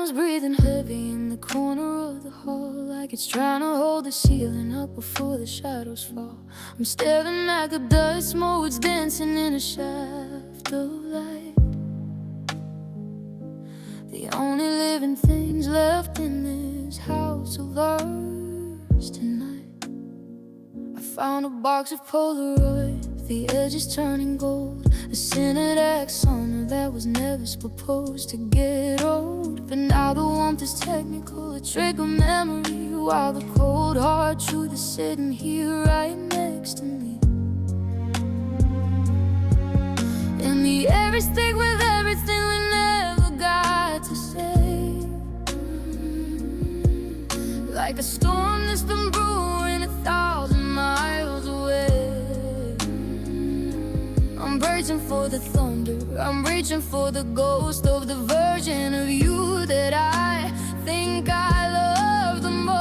piano's breathing heavy in the corner of the hall, like it's trying to hold the ceiling up before the shadows fall. I'm staring at the dust motes dancing in a shaft of light. The only living things left in this house of ours tonight. I found a box of Polaroids, the edges turning gold, a scented axon that was never supposed to get old. But now the warmth is technical, a trick of memory, while the cold hard truth is sitting here right next to me. And the air is thick with everything we never got to say, like a storm that's been brewing 1,000 miles away. I'm reaching for the thunder, I'm reaching for the ghost of the version of you that I think I love the most.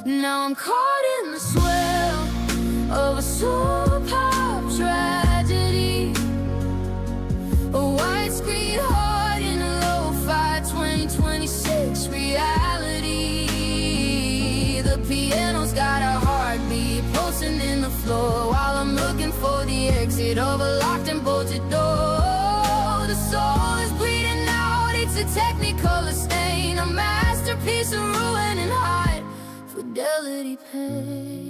Now I'm caught in the swell of a soul pop tragedy, a white screen heart in a lo-fi 2026 reality. The piano's got a heartbeat pulsing in the floor, while I'm looking for the exit of a locked and bolted door. The soul is bleeding out, it's a technicolor stain, a masterpiece of ruin and high fidelity pain.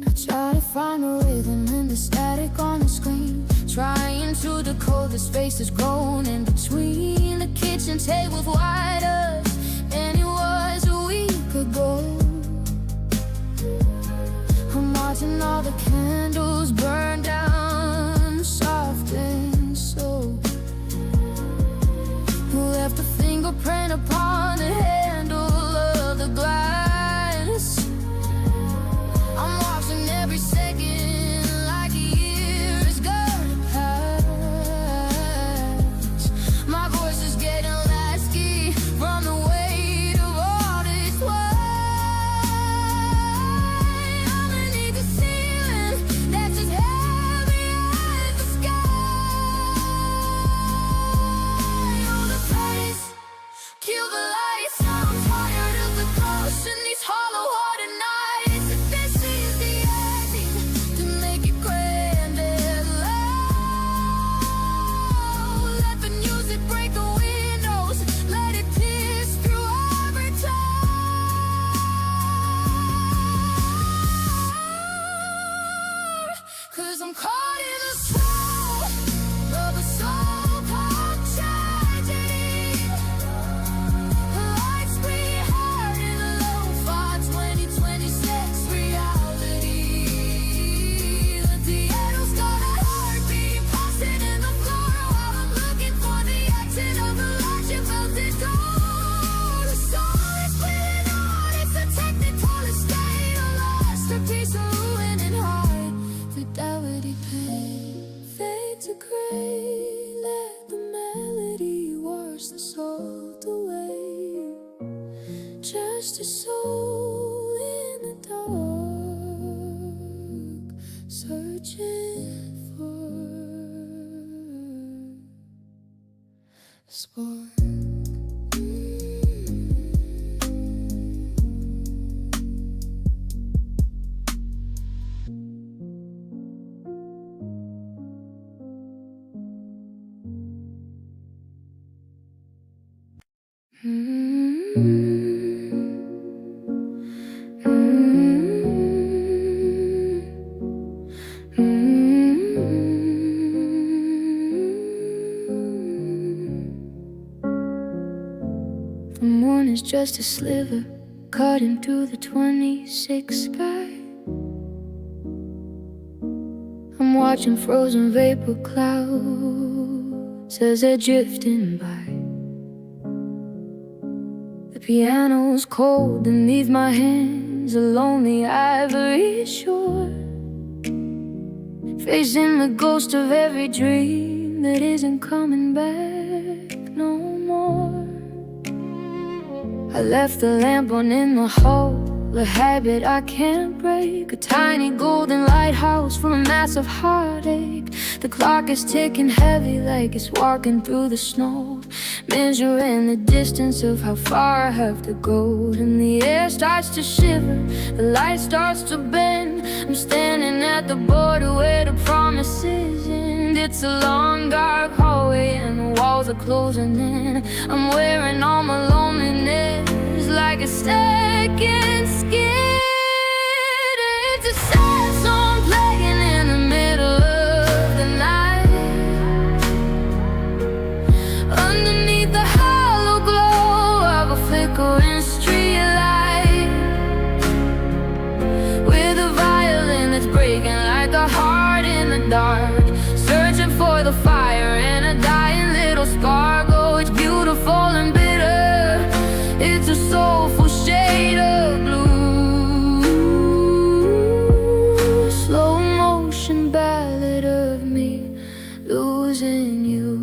I try to find a rhythm in the static on the screen, trying to decode the space that's grown in between the kitchen tables wide us, and it was a week ago. I'm watching all the candles burn down, soft and slow. Who left a fingerprint upon the handle of the glass? I'm watching every second like a year is gonna pass. My voice is getting lasky from the weight of all this weight. Underneath the ceiling that's as heavy as the sky. Oh, the pace, kill the lights. I'm tired of the ghosts in these hollow-hearted nights. If this is the ending, to make it grand and loud, let the music break the windows, let it pierce through every tone. 'Cause I'm caught in the swirl of a soul pop tragedy, a light screen heart in a lo-fi 2026 reality. The piano's got a heartbeat pulsing in the floor, while I'm looking for the exit of the locked and melted door. The soul is bleeding out, it's a technical estate, a masterpiece of ruin and high fidelity pain. Fade to gray, let the melody wash the salt away. Just a soul in the dark, searching for a spark. The moon is just a sliver cutting through the 26 sky. I'm watching frozen vapor clouds as they're drifting by. The piano's cold beneath my hands, a lonely ivory shore, facing the ghost of every dream that isn't coming back no more. I left the lamp on in the hall, a habit I can't break, a tiny golden lighthouse from a massive heartache. The clock is ticking heavy like it's walking through the snow, measuring the distance of how far I have to go. And the air starts to shiver, the light starts to bend. I'm standing at the border where the promises end. It's a long dark hallway and the walls are closing in. I'm wearing all my loneliness like a second skin. It's a sad song playing in the middle of the night, underneath the hollow glow of a flickering street light, with a violin that's breaking like a heart in the dark, searching for the fire in a dying little spark. Oh, it's beautiful and bitter, it's a soulful shade of blue. Slow motion ballad of me losing you.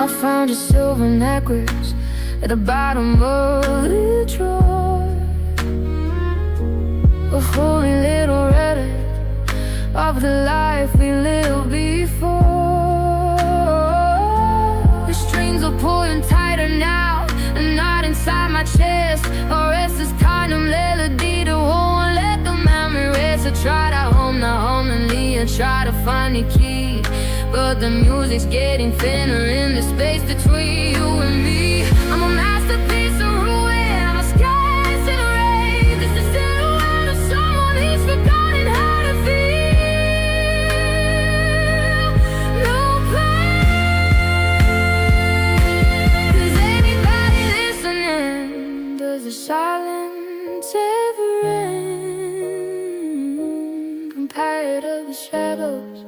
I found a silver necklace at the bottom of the drawer, a holy little relic of the life we lived before. The strings are pulling tighter now, and not inside my chest. A restless kind of melody that won't let the memory rest. I try to hum the harmony and try to find the key, but the music's getting thinner in the space between you and me. I'm a masterpiece of ruin, a skies in the rain. This is the silhouette of someone who's forgotten how to feel. No pain. Is anybody listening? Does the silence ever end compared to the shadows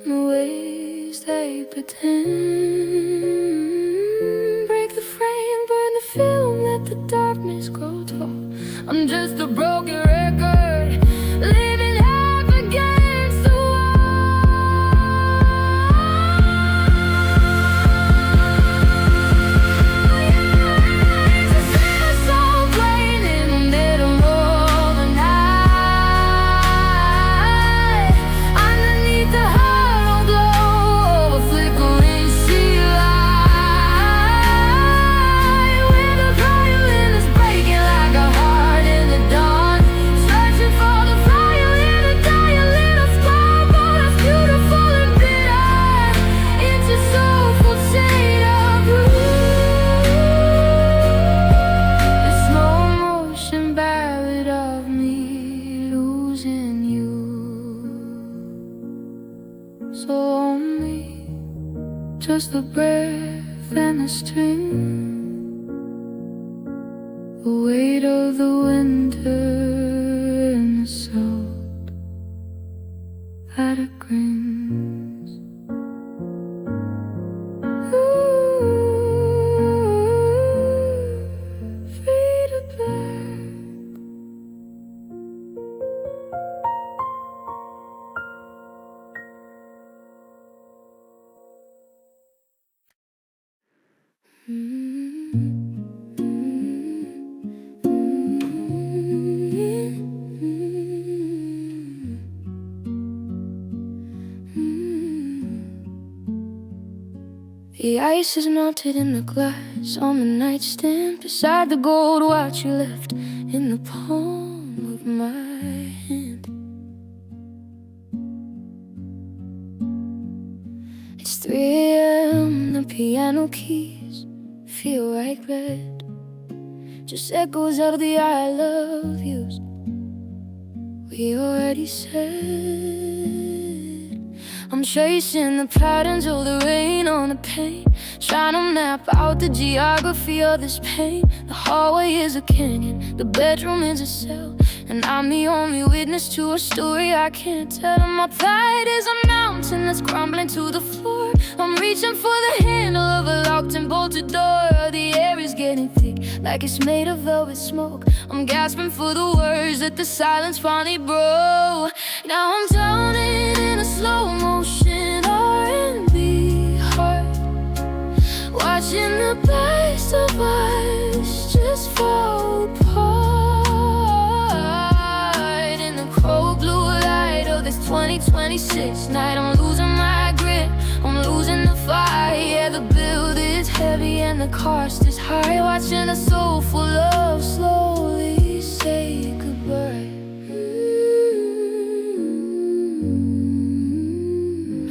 and the ways they pretend? Break the frame, burn the film, let the darkness grow tall. I'm just a broken record, living up against the wall. It's a sad song playing in the middle of the night, underneath the hollow glow of a flickering street light, with a violin that's breaking like a heart in the dawn, searching for the fire in a dying little spark. Oh, that's beautiful and bitter, it's a soulful shade of blue. The slow motion ballad of me losing you. So only just the breath and the string, the weight of the winter and the salt that it brings. Ooh, faded black. The ice is melted in the glass on the nightstand beside the gold watch you left in the palm of my hand. It's 3 a.m., the piano keys feel like lead, just echoes of the I love yous we already said. I'm tracing the patterns of the rain on the paint, trying to map out the geography of this pain. The hallway is a canyon, the bedroom is a cell, and I'm the only witness to a story I can't tell. And my pride is a mountain that's crumbling to the floor. I'm reaching for the handle of a locked and bolted door. The air is getting thick, like it's made of velvet smoke. I'm gasping for the words that the silence finally broke. Now I'm drowning in a slow motion R&B heart, watching the best of us just fall 2026 night, I'm losing my grip, I'm losing the fight. Yeah, the bill is heavy and the cost is high. Watching a soul full of slowly say goodbye.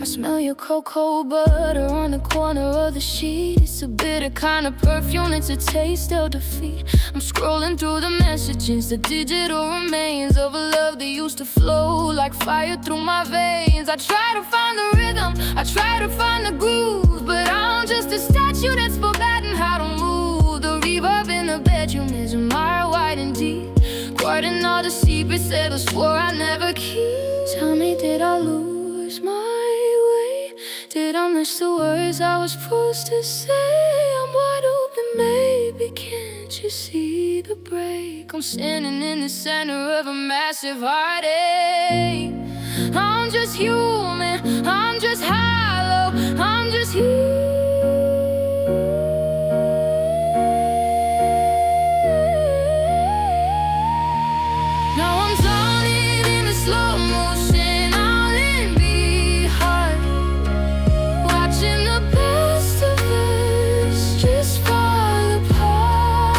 I smell your cocoa butter on the corner of the sheet. It's a bitter kind of perfume, it's a taste of defeat. I'm scrolling through the messages, the digital remains of a love that used to flow like fire through my veins. I try to find the rhythm, I try to find the groove, but I'm just a statue that's forgotten how to move. The reverb in the bedroom is a mile wide and deep, guarding all the secrets that I swore I'd never keep. Tell me, did I lose my way? Did I miss the words I was supposed to say? I'm wide open, baby, can't you see the break? I'm standing in the center of a massive heartache. I'm just human, I'm just hollow, I'm just here. Now I'm drowning in the slow motion, all in behind, watching the best of us just fall apart.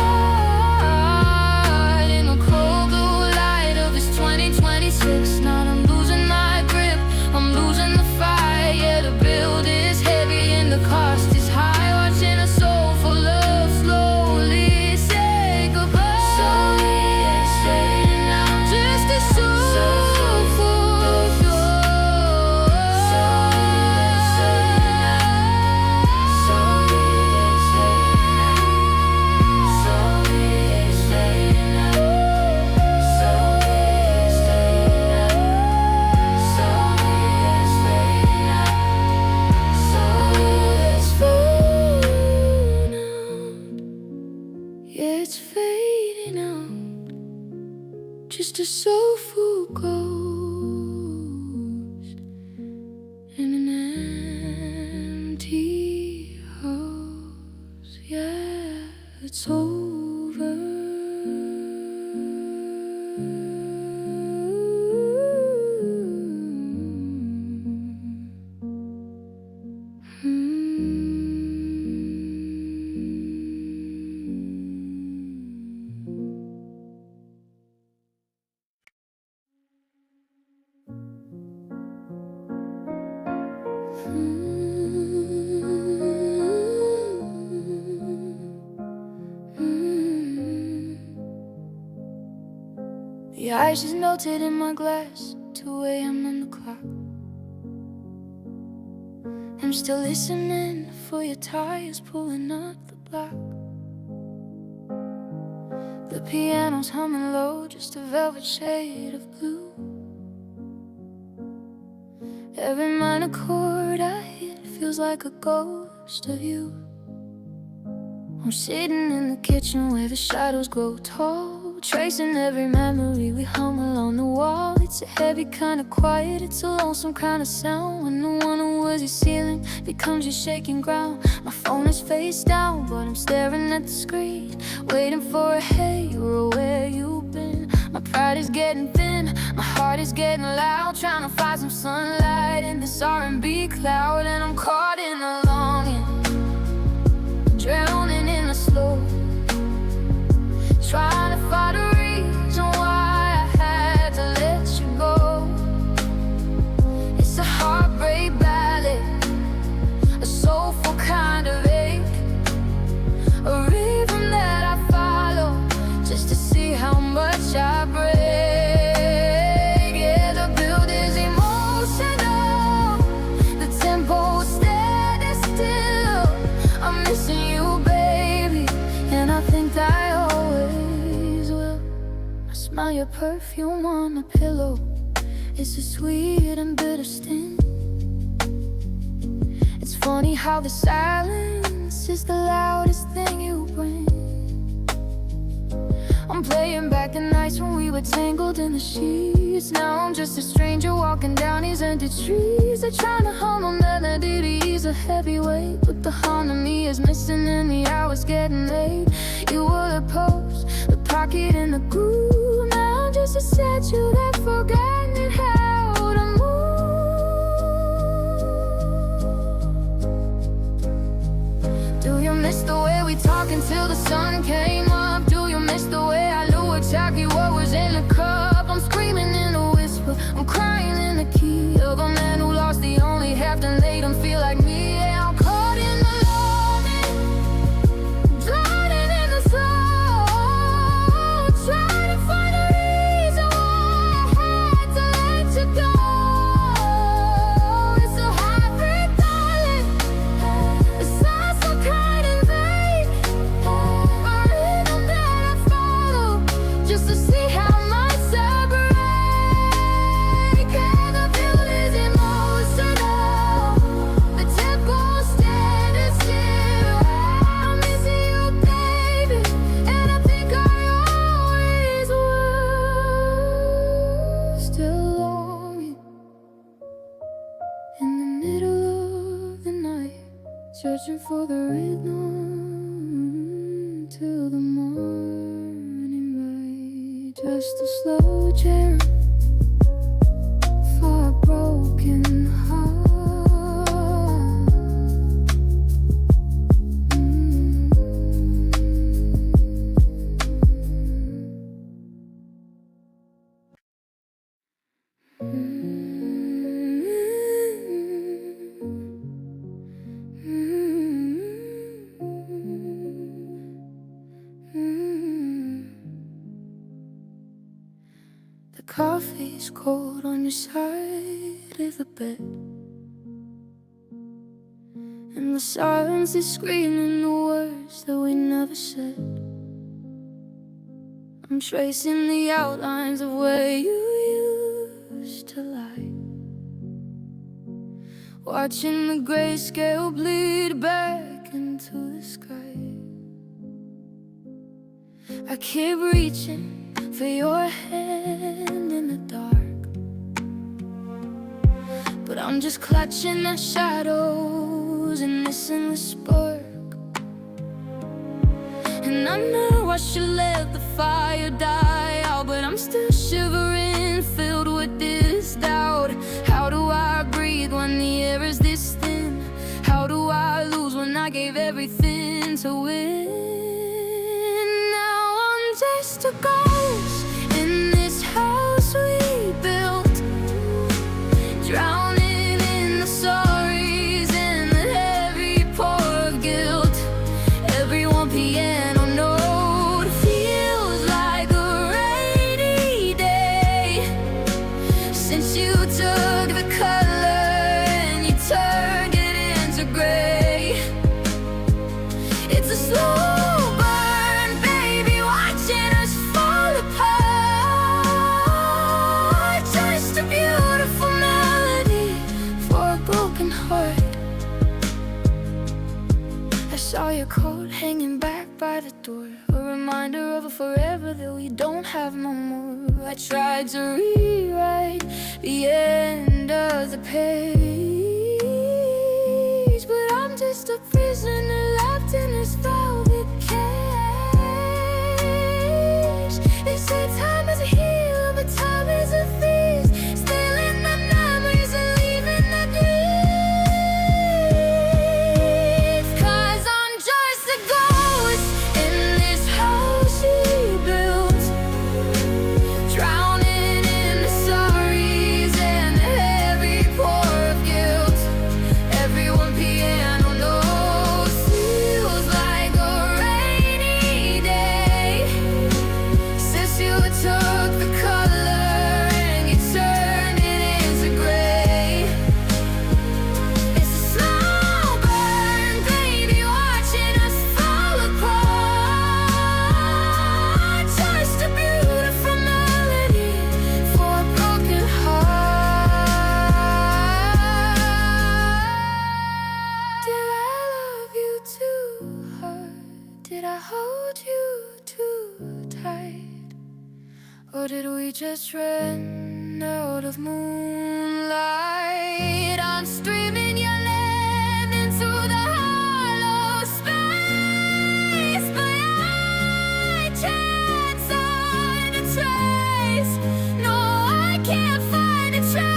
In the cold blue light of this 2026 night, I'm losing my grip, I'm losing the fight. Yeah, the build is heavy and the cost is high. Watching a soul full of slowly say goodbye. So we ain't staying now, just a soul full gold. So we ain't staying now, so we ain't staying now, so we ain't staying now, so we ain't staying now, so we ain't staying now, so it's fading out. Yeah, it's fading out. Just a soulful ghost in an empty house. Yeah, it's over. The ice is melted in my glass, 2 a.m. on the clock. I'm still listening for your tires pulling up the block. The piano's humming low, just a velvet shade of blue. Every minor chord I hit feels like a ghost of you. I'm sitting in the kitchen where the shadows grow tall, tracing every memory we hung along the wall. It's a heavy kind of quiet, it's a lonesome kind of sound, when the one who was your ceiling becomes your shaking ground. My phone is face down, but I'm staring at the screen, waiting for a hey or a where you've been. My pride is getting thin, my heart is getting loud, trying to find some sunlight in this R&B cloud. And I'm caught in a longing, drowning in the slow, trying to find a reason why I had to let you go. It's a heartbreak ballad, a soulful kind of ache, a rhythm that I follow just to see how much I break. Yeah, the build is emotional, the tempo steady still. I'm missing you, baby, and I think that I always will. I smell your perfume on my pillow, it's a sweet and bitter sting. It's funny how the silence is the loudest thing you bring. I'm playing back the nights when we were tangled in the sheets. Now I'm just a stranger walking down these empty streets. They're trying to hum a melody to ease a heavy weight, but the harmony is missing and the hours getting late. You were the post, the pocket and the groove. Now I'm just a statue that's forgotten how to move. searching for the rhythm till the morning light. Just a slow jam for a broken heart. The coffee's cold on your side of the bed, and the silence is screaming the words that we never said. I'm tracing the outlines of where you used to lie, watching the grayscale bleed back into the sky. I keep reaching for your hand in the dark, but I'm just clutching at shadows and missing the spark. And I know I should let the fire die out, but I'm still shivering, filled with this doubt. How do I breathe when the air is this thin? How do I lose when I gave everything to win? Now I'm just a ghost in this house we built, drowning in the sorries and the heavy pour of guilt. Every 1 piano note feels like a rainy day since you took the color and you turned it into gray. It's a slow burn, baby, watching us fall apart. Just a beautiful melody for a broken heart. I saw your coat hanging back by the door, a reminder of a forever that we don't have no more. I tried to rewrite the end of the page, but I'm just a prisoner locked in this velvet cage. They say time is a healer, but time is a thief, stealing the memories and leaving the grief. 'Cause I'm just a ghost in this house we built, drowning in the sorries and the heavy pour of guilt. Every 1 piano note feels like a rainy day since you took the color and you turned it into gray. It's a slow burn, baby, watching us fall apart. Just a beautiful melody for a broken heart. Did I love you too hard? Did I hold you too tight? Or did we just run out of moonlight? I'm streaming your name into the hollow space, but I can't find a trace. No, I can't find a trace.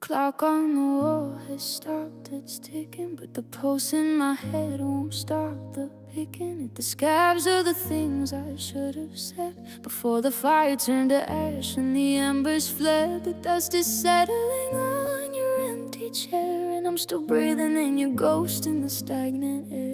Clock on the wall has stopped its ticking, but the pulse in my head won't stop the picking at the scabs of the things I should have said before the fire turned to ash and the embers fled. The dust is settling on your empty chair, and I'm still breathing in your ghost in the stagnant air.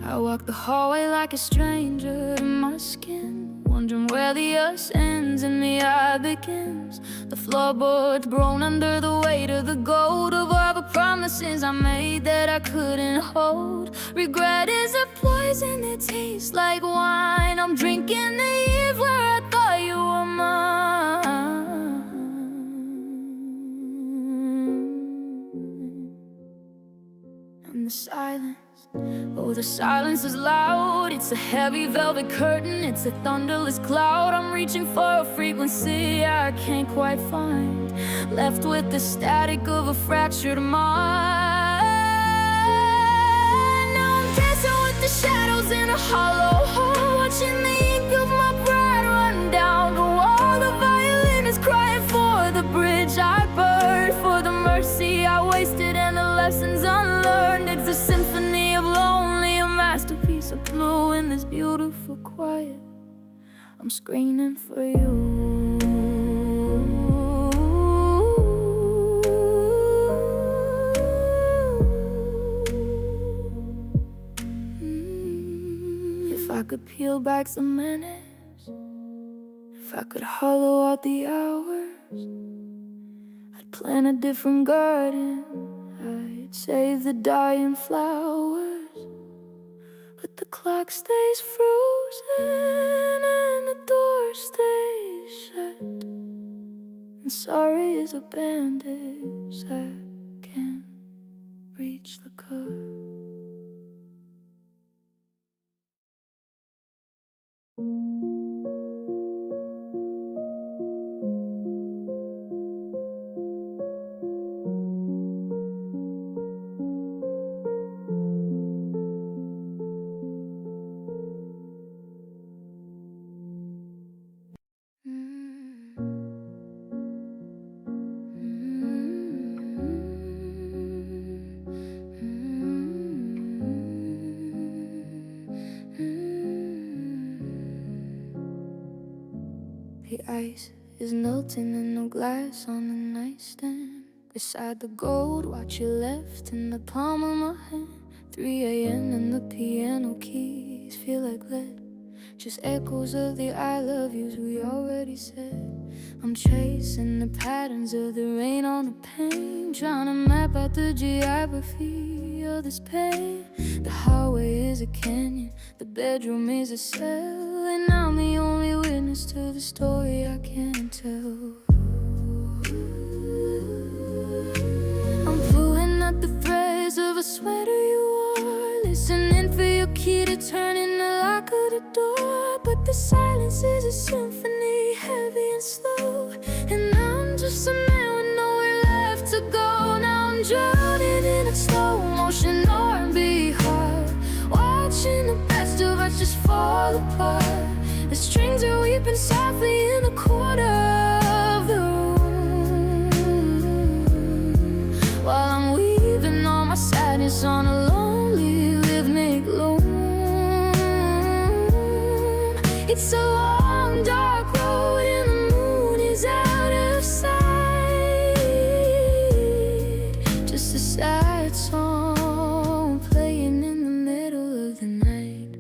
I walk the hallway like a stranger in my skin, wondering where the us ends and the I begins. The floorboards groan under the weight of the gold of all the promises I made that I couldn't hold. Regret is a poison that tastes like wine. I'm drinking the years where I thought you were mine. And the silence, oh, the silence is loud. It's a heavy velvet curtain, it's a thunderless cloud. I'm reaching for a frequency I can't quite find, left with the static of a fractured mind. Now I'm dancing with the shadows in a hollow hole, watching the ink of my pride run down the wall. The violin is crying for the bridge I burned, for the mercy I wasted and the lessons unlearned. It's a symphony of lonely, a masterpiece of blue. In this beautiful quiet, I'm screaming for you. If I could peel back the minutes, if I could hollow out the hours, I'd plant a different garden, I'd save the dying flowers. But the clock stays frozen and the door stays shut, and sorry is a bandage that can't reach the cut. The ice is melting and no glass on the nightstand. Beside the gold watch you left in the palm of my hand. 3 a.m. and the piano keys feel like lead, just echoes of the I love yous we already said. I'm chasing the patterns of the rain on the pane, trying to map out the geography of this pain. The hallway is a canyon, the bedroom is a cell, and I'm the only witness to the story I can't tell. I'm pulling at the threads of a sweater you wore, listening for your key to turn in the lock of the door. But the silence is a symphony, heavy and slow, and I'm just a man with nowhere left to go. Now I'm drowning in a slow motion R&B heart, watching the best of us just fall apart. The strings are weeping softly in the corner of the room, while I'm weaving all my sadness on a lonely rhythmic loom. It's a long dark road and the moon is out of sight, just a sad song playing in the middle of the night.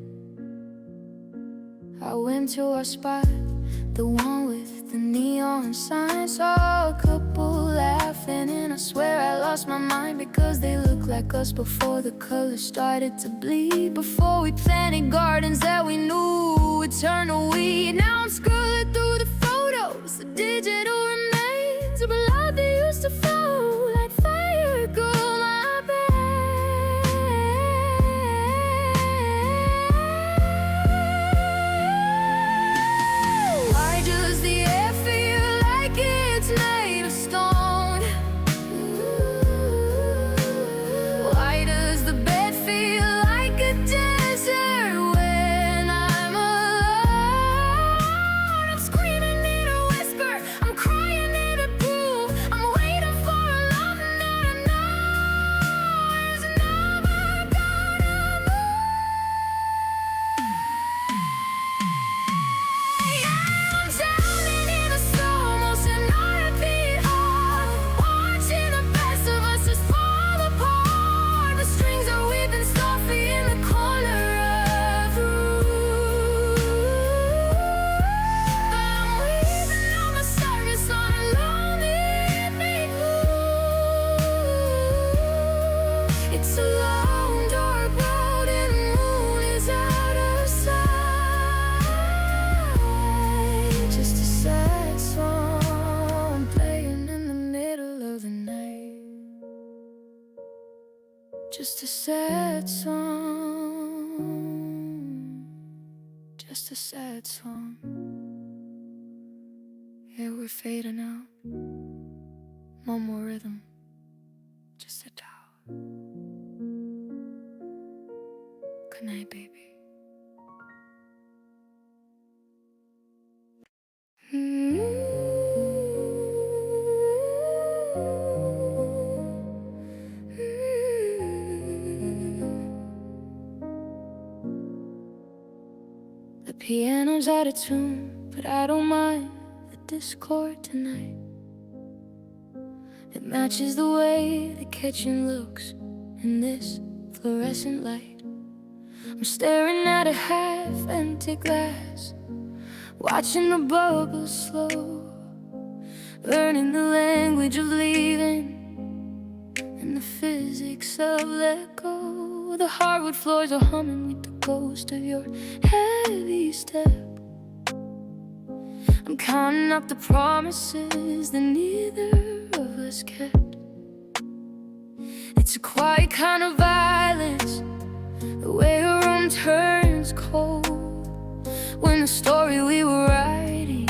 I went to our spot, the one with the neon sign. Saw a couple laughing and I swear I lost my mind, because they look like us before the colors started to bleed, before we planted gardens that we knew would turn to weed. Now I'm scrolling through the photos, the digital remains of a love that used to flow like fire go my back. Why does the air feel like it's made of stone? Why does the bed feel like a desert when I'm alone? Just a sad song, just a sad song. Yeah, we're fading out. No more rhythm, just a towel. Good night, baby. The piano's out of tune, but I don't mind the discord tonight. It matches the way the kitchen looks in this fluorescent light. I'm staring at a half-empty glass, watching the bubbles slow, learning the language of leaving and the physics of let go. The hardwood floors are humming with the ghost of your heavy step. I'm counting up the promises that neither of us kept. It's a quiet kind of violence, the way a room turns cold when the story we were writing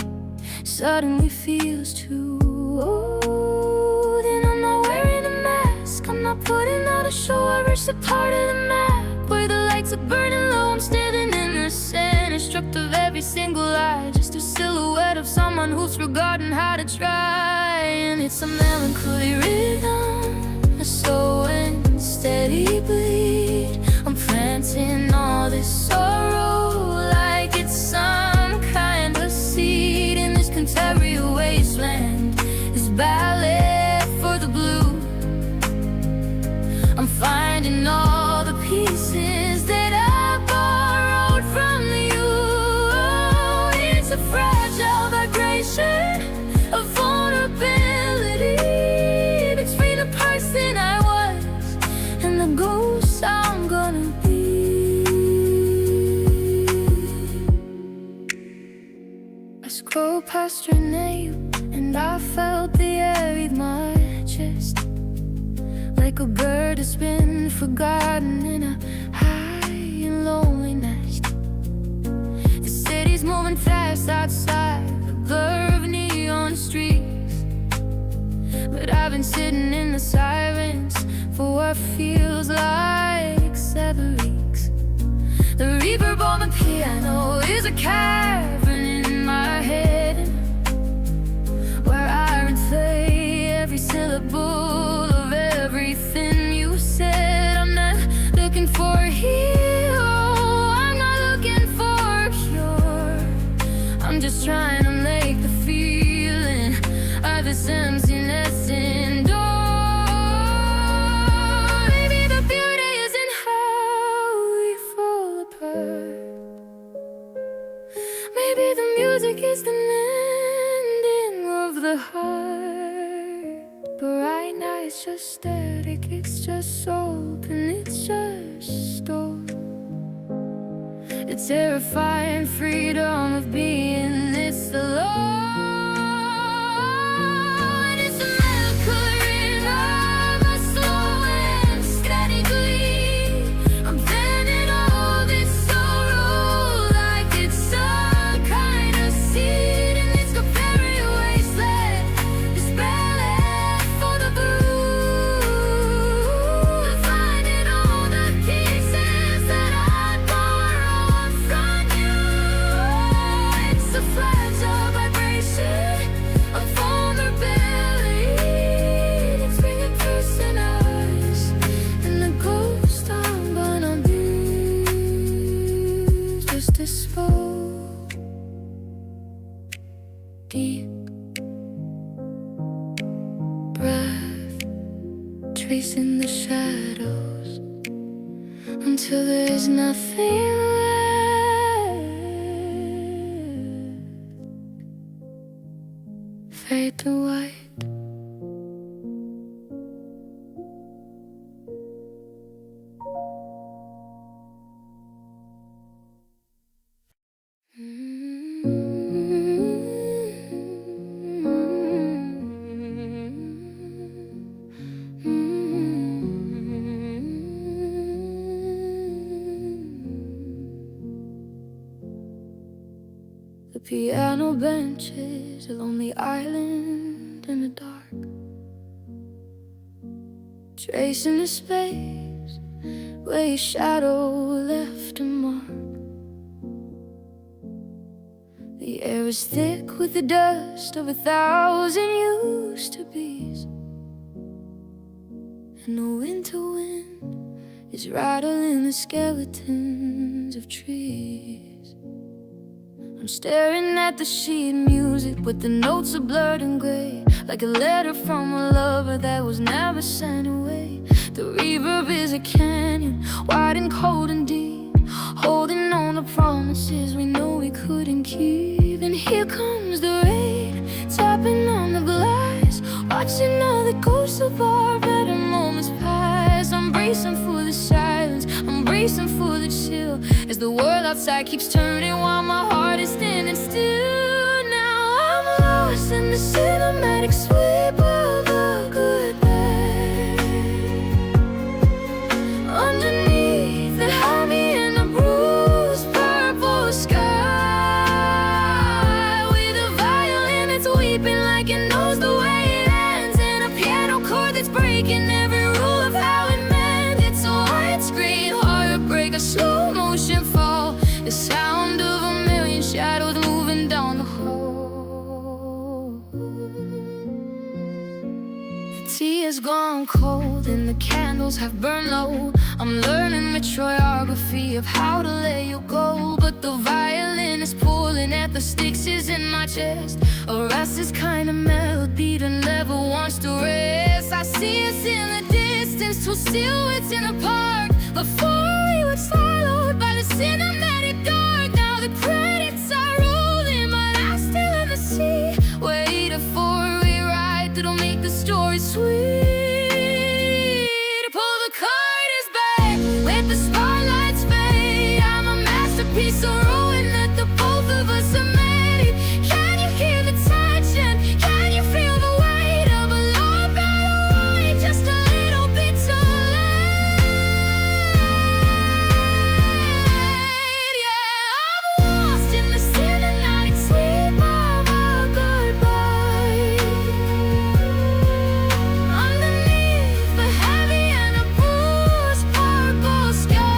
suddenly feels too old. And I'm not wearing a mask, I'm not putting out a show. I reached the part of the map where the lights are burning low. I'm standing in the center, stripped of every single lie, just a silhouette of someone who's forgotten how to try. And it's a melancholy rhythm, a slow and steady bleed. I'm planting all this sorrow like it's some kind of seed in this contemporary wasteland. This ballet for the blue. I'm finding all the pieces that I borrowed from you. It's a fragile vibration of vulnerability between the person I was and the ghost I'm gonna be. I scrolled past your name and I felt the air leave my chest, like a bird that's been forgotten in a high and lonely nest. The city's moving fast outside, the blur of neon streets, but I've been sitting in the silence for what feels like 7 weeks. The reverb on the piano is a cavern in my head, where I replay every syllable of everything you said. I'm not looking for a hero, I'm not looking for a cure. I'm just trying to make the feeling of this emptiness endure. Maybe the beauty is in how we fall apart. Maybe the music is the mending of the heart. But right now it's just static, it's just open, it's just stored. The terrifying freedom of being this alone. And it's a melancholy rhythm, a slow and steady bleed. I'm planting all this sorrow like it's some kind of seed in this contemporary wasteland. This ballet for the blue. I'm finding all the pieces that I borrowed from you. It's a fragile vibration of vulnerability. It's bringing person eyes and the ghost I'm gonna be. Just a slow, deep breath, tracing the shadows until there's nothing left. Fade to white. The piano benches, a lonely island in the dark, tracing the space where your shadow left a mark. The air is thick with the dust of 1,000 used-to-bes, and the winter wind is rattling the skeletons of trees. I'm staring at the sheet music, but the notes are blurred and gray, like a letter from a lover that was never sent away. The reverb is a canyon, wide and cold and deep, holding on to promises we know we couldn't keep. And here comes the rain, tapping on the glass, watching all the ghosts of our better moments pass. I'm bracing for the silence, I'm bracing for the chill, as the world outside keeps turning while my heart is standing still. Now I'm lost in the cinematic sweep of a good day, underneath the heavy and the bruised purple sky, with a violin that's weeping like it knows the way it ends, and a piano chord that's breaking every rule of how it meant. It's a widescreen heartbreak, a slow motion fall, the sound of a million shadows moving down the hall. The tea has gone cold and the candles have burned low. I'm learning the choreography of how to let you go, but the violin is pulling at the sticks is in my chest, a restless kind of melody that never wants to rest. I see us in the distance, two silhouettes in a park, before we were swallowed by the cinematic dark. Now the credits are rolling, but I'm still in the sea, waiting for a rewrite that'll make the story sweet. Pull the curtains back, let the spotlights fade. I'm a masterpiece of ruin that the both of us have made. Can you hear the tension? Can you feel the weight of a long battle ride? Just a little bit too late. Yeah, I'm lost in the cinematic sleep of a goodbye, underneath the heavy and the bruised purple sky,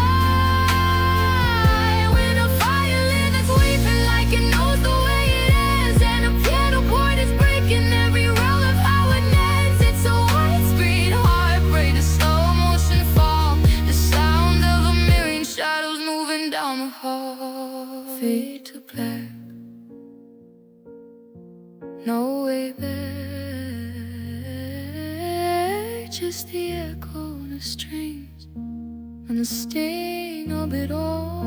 with a violin that's weeping like it knows the way it ends, and a piano chord is breaking every rule of how it ends. It's a widescreen heartbreak, a slow motion fall, the sound of a million shadows moving down the hall. Fade to black, no way back, just the echo of the strings and the sting of it all.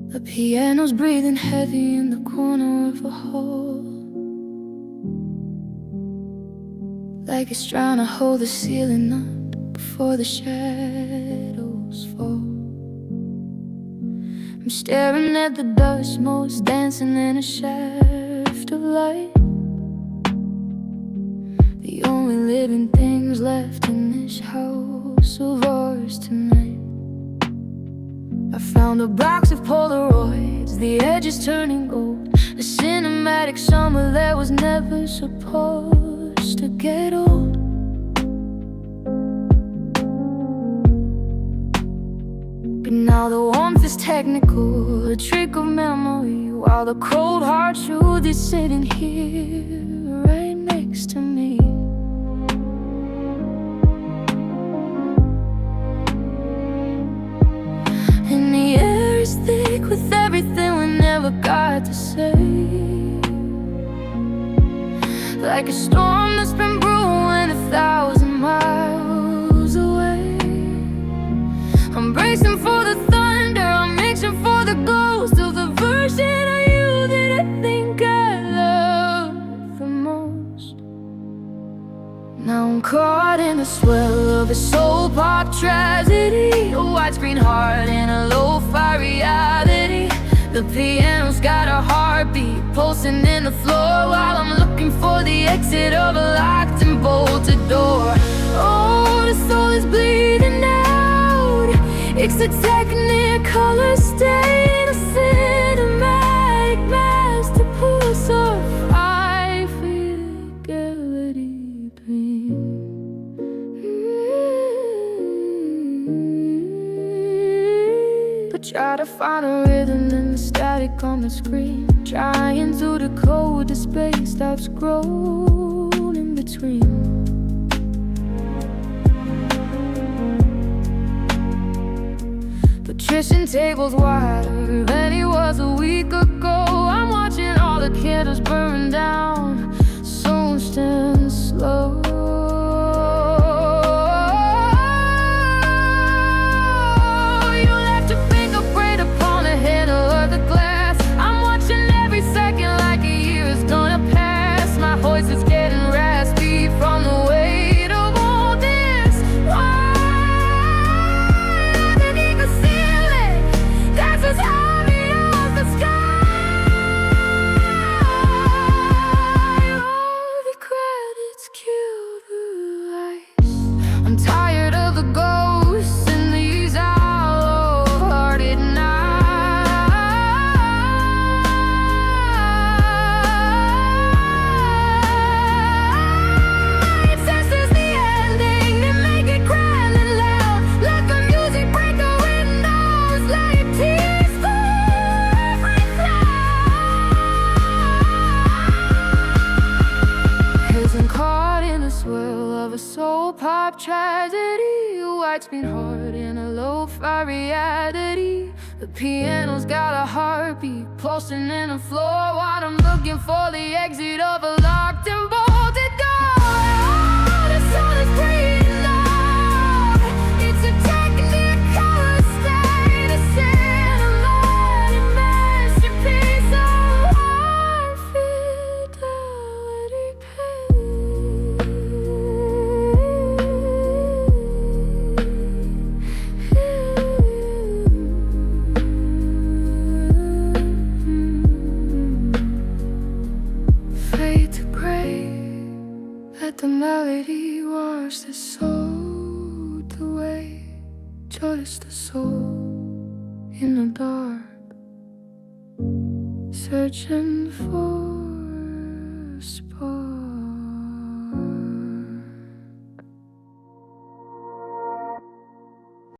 The piano's breathing heavy in the corner of a hall, like it's trying to hold the ceiling up before the shadows fall. I'm staring at the dust motes dancing in a shaft of light, the only living things left in this house of ours tonight. I found a box of Polaroids, the edges turning gold, a cinematic summer that was never supposed to get old. But now the warmth is technical, a trick of memory, while the cold hard truth is sitting here right next to me. And the air is thick with everything we never got to say, like a storm that's been brewing 1,000 miles away. I'm bracing for the thunder, I'm reaching for the ghost of swell of a soul pop tragedy, a widescreen heart in a lo-fi reality. The piano's got a heartbeat pulsing in the floor, while I'm looking for the exit of a locked and bolted door. Oh, the soul is bleeding out. It's a technicolor stain, a cinematic masterpiece of high fidelity pain. But try to find a rhythm in the static on the screen, trying to decode the space that's grown in between. Patrician tables wider than he was a week ago. I'm watching all the candles burn down, so stand slow. You'll have to fingerprint upon the handle of the glass. I'm watching every second like a year is gonna pass. My voice is getting raspy from the weight of all this. Underneath the ceiling, that's as heavy as the sky. All the credits cue the lights. I'm tired of the ghosts in these hollow-hearted nights. This is the ending, they make it grand and loud. Let the music break the windows, let your tears fall every cloud. Isn't caught in the swirl of a soul pop tragedy, a widescreen heart in a lo-fi reality. The piano's got a heartbeat pulsing in the floor, while I'm looking for the exit of a locked and bolted door. Oh, the sun is breathing out. It's a technicolor stain, a cinematic masterpiece of high fidelity pain. Fade to gray, let the melody wash the soul away. Just the soul in the dark, searching for